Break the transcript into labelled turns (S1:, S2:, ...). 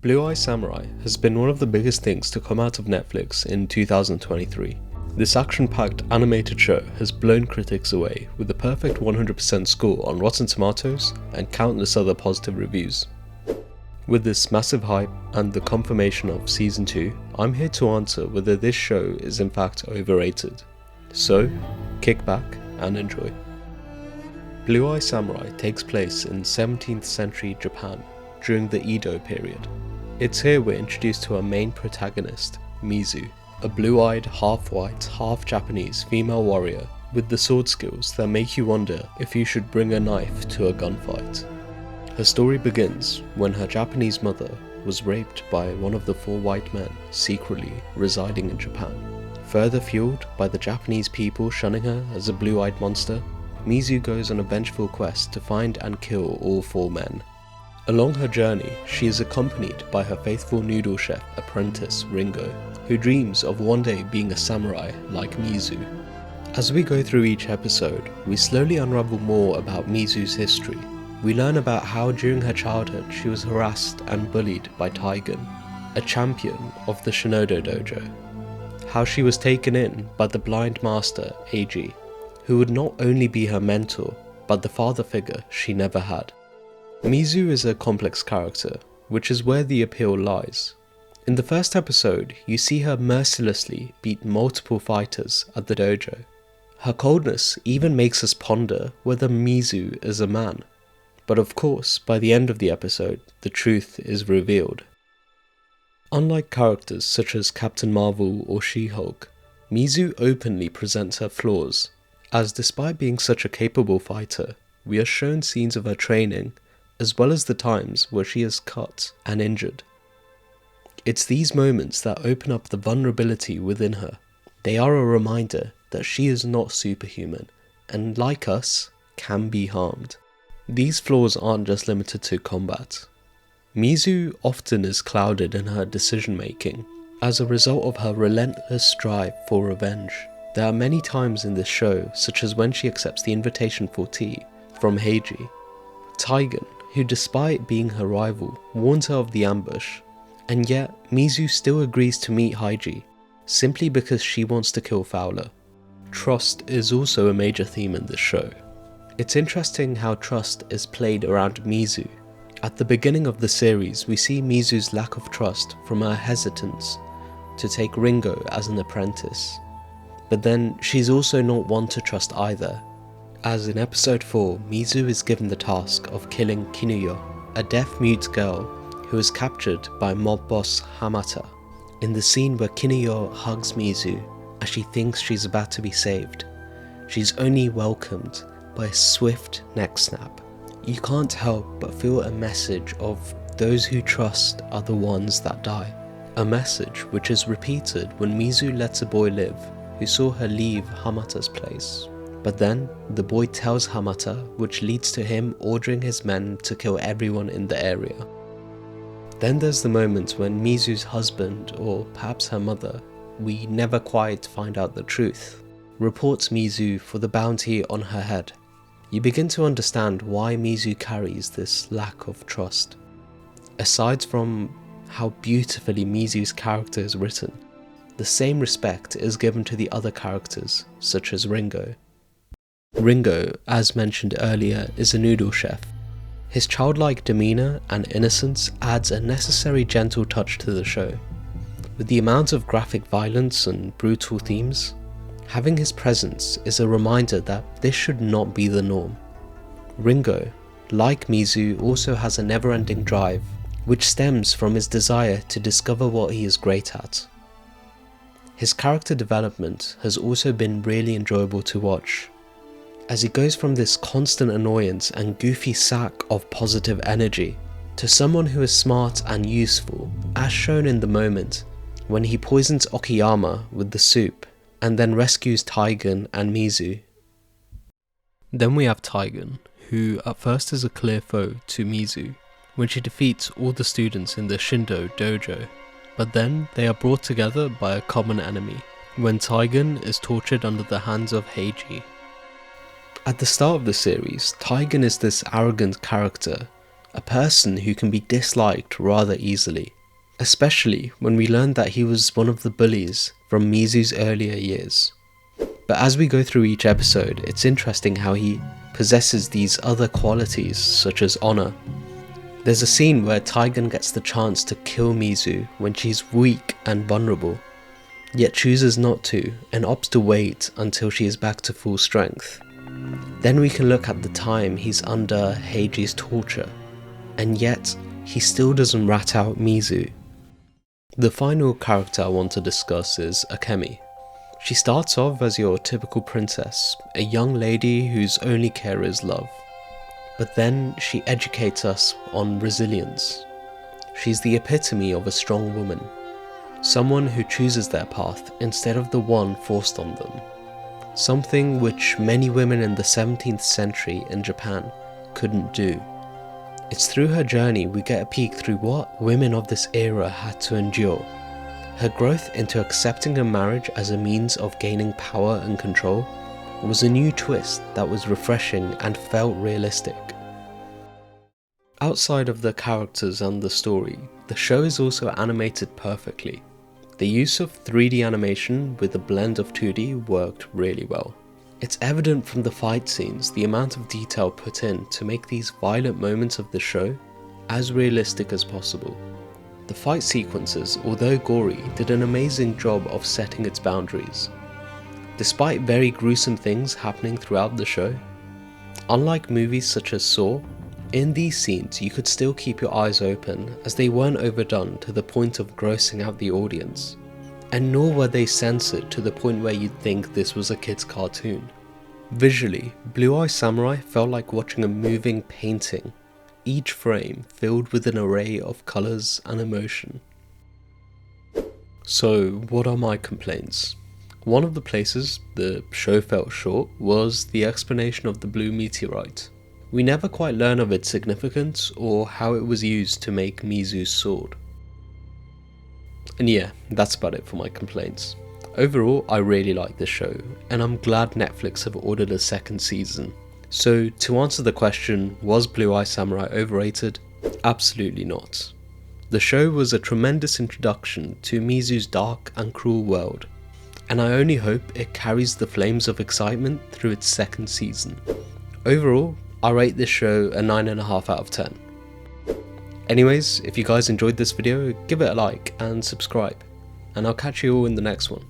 S1: Blue Eye Samurai has been one of the biggest things to come out of Netflix in 2023. This action-packed animated show has blown critics away with a perfect 100% score on Rotten Tomatoes and countless other positive reviews. With this massive hype and the confirmation of Season 2, I'm here to answer whether this show is in fact overrated. So, kick back and enjoy. Blue Eye Samurai takes place in 17th century Japan during the Edo period. It's here we're introduced to our main protagonist, Mizu, a blue-eyed, half-white, half-Japanese female warrior with the sword skills that make you wonder if you should bring a knife to a gunfight. Her story begins when her Japanese mother was raped by one of the four white men secretly residing in Japan. Further fueled by the Japanese people shunning her as a blue-eyed monster, Mizu goes on a vengeful quest to find and kill all four men. Along her journey, she is accompanied by her faithful noodle chef apprentice Ringo, who dreams of one day being a samurai like Mizu. As we go through each episode, we slowly unravel more about Mizu's history. We learn about how during her childhood she was harassed and bullied by Taigen, a champion of the Shinodo dojo. How she was taken in by the blind master Eiji, who would not only be her mentor, but the father figure she never had. Mizu is a complex character, which is where the appeal lies. In the first episode, you see her mercilessly beat multiple fighters at the dojo. Her coldness even makes us ponder whether Mizu is a man. But of course, by the end of the episode, the truth is revealed. Unlike characters such as Captain Marvel or She-Hulk, Mizu openly presents her flaws, as despite being such a capable fighter, we are shown scenes of her training, as well as the times where she is cut and injured. It's these moments that open up the vulnerability within her. They are a reminder that she is not superhuman, and like us, can be harmed. These flaws aren't just limited to combat. Mizu often is clouded in her decision making, as a result of her relentless strive for revenge. There are many times in this show, such as when she accepts the invitation for tea from Heiji. Taigen, who despite being her rival, warns her of the ambush, and yet Mizu still agrees to meet Heiji, simply because she wants to kill Fowler. Trust is also a major theme in this show. It's interesting how trust is played around Mizu. At the beginning of the series, we see Mizu's lack of trust from her hesitance to take Ringo as an apprentice. But then she's also not one to trust either, as in episode 4, Mizu is given the task of killing Kinuyo, a deaf-mute girl who is captured by mob boss Hamata. In the scene where Kinuyo hugs Mizu as she thinks she's about to be saved, she's only welcomed by a swift neck snap. You can't help but feel a message of those who trust are the ones that die. A message which is repeated when Mizu lets a boy live who saw her leave Hamata's place. But then, the boy tells Hamata, which leads to him ordering his men to kill everyone in the area. Then there's the moment when Mizu's husband, or perhaps her mother, we never quite find out the truth, reports Mizu for the bounty on her head. You begin to understand why Mizu carries this lack of trust. Aside from how beautifully Mizu's character is written, the same respect is given to the other characters, such as Ringo. Ringo, as mentioned earlier, is a noodle chef. His childlike demeanour and innocence adds a necessary gentle touch to the show. With the amount of graphic violence and brutal themes, having his presence is a reminder that this should not be the norm. Ringo, like Mizu, also has a never-ending drive, which stems from his desire to discover what he is great at. His character development has also been really enjoyable to watch, as he goes from this constant annoyance and goofy sack of positive energy to someone who is smart and useful, as shown in the moment when he poisons Okayama with the soup and then rescues Taigen and Mizu. Then we have Taigen, who at first is a clear foe to Mizu when she defeats all the students in the Shindo dojo, but then they are brought together by a common enemy when Taigen is tortured under the hands of Heiji. At the start of the series, Taigen is this arrogant character a person who can be disliked rather easily, especially when we learn that he was one of the bullies from Mizu's earlier years. But as we go through each episode, it's interesting how he possesses these other qualities such as honour. There's a scene where Taigen gets the chance to kill Mizu when she's weak and vulnerable, yet chooses not to and opts to wait until she is back to full strength. Then we can look at the time he's under Heiji's torture, and yet he still doesn't rat out Mizu. The final character I want to discuss is Akemi. She starts off as your typical princess, a young lady whose only care is love. But then she educates us on resilience. She's the epitome of a strong woman, someone who chooses their path instead of the one forced on them, something which many women in the 17th century in Japan couldn't do. It's through her journey we get a peek through what women of this era had to endure. Her growth into accepting a marriage as a means of gaining power and control was a new twist that was refreshing and felt realistic. Outside of the characters and the story, the show is also animated perfectly. The use of 3D animation with a blend of 2D worked really well. It's evident from the fight scenes the amount of detail put in to make these violent moments of the show as realistic as possible. The fight sequences, although gory, did an amazing job of setting its boundaries. Despite very gruesome things happening throughout the show, unlike movies such as Saw, in these scenes you could still keep your eyes open as they weren't overdone to the point of grossing out the audience, and nor were they censored to the point where you'd think this was a kid's cartoon. Visually, Blue Eye Samurai felt like watching a moving painting, each frame filled with an array of colours and emotion. So what are my complaints? One of the places the show fell short was the explanation of the blue meteorite. We never quite learn of its significance or how it was used to make Mizu's sword. And yeah, that's about it for my complaints. Overall, I really like this show, and I'm glad Netflix have ordered a second season. So to answer the question, was Blue Eye Samurai overrated? Absolutely not. The show was a tremendous introduction to Mizu's dark and cruel world, and I only hope it carries the flames of excitement through its second season. Overall, I rate this show a 9.5 out of 10. Anyways, if you guys enjoyed this video, give it a like and subscribe, and I'll catch you all in the next one.